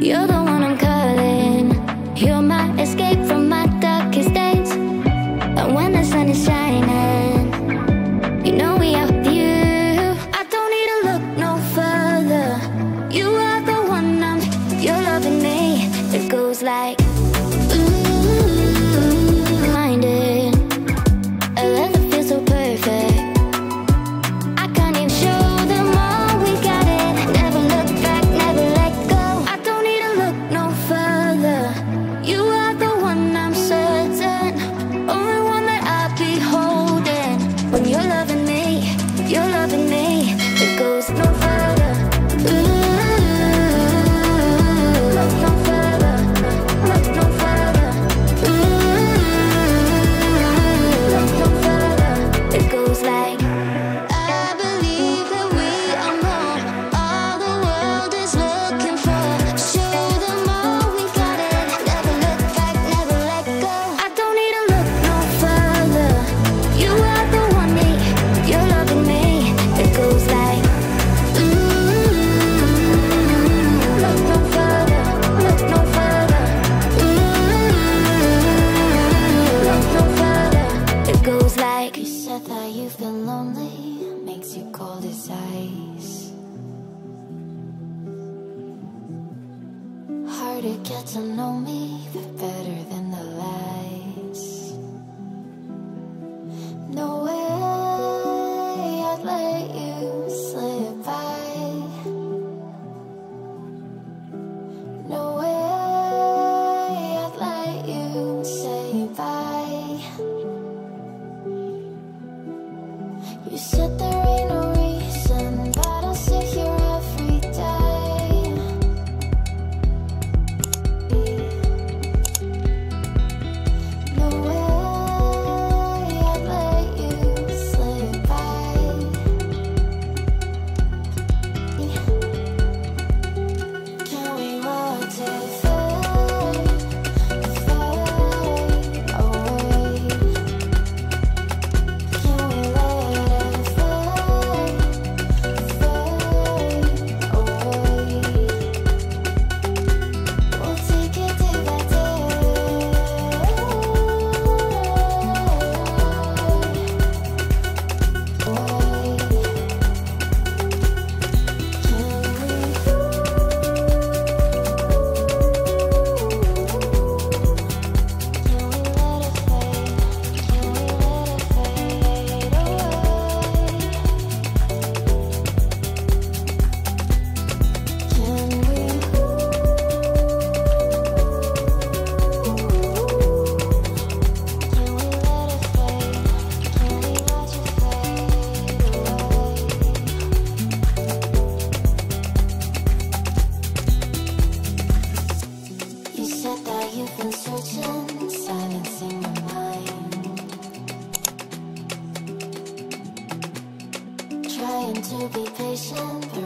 You're the one I'm calling. You're my escape from my darkest days. And when the sun is shining, you know we are you. I don't need to look no further. You are the one you're loving me. It goes like minded. I love it, feels so perfect. I can't even show them all we got it. Never look back, never let go. I don't need to look no further. You are the one I'm certain. Only one that I'll be holding. When you're loving me, you're loving me. It goes no further. Look no further. Look no further. Look no further. It goes like, I believe that we are more. All the world is looking for. Show them all we got it. Never look back, never let go. I don't need to look no further. You are the one me, you're loving me. It goes like, look no further, look no further. Look no further. It goes like, you said that you've been lonely, makes you cold as ice. Hard to get to know me, but better than the lies. No way I'd let you slip by. No way I'd let you say bye. You said there ain't no reason, but I'll sit here every day. No way I'd let you slip by. Can we watch it fade, fade away? Can we let it fade, fade away? We'll take it day by day. You said that you've been searching, silencing your mind, trying to be patient, but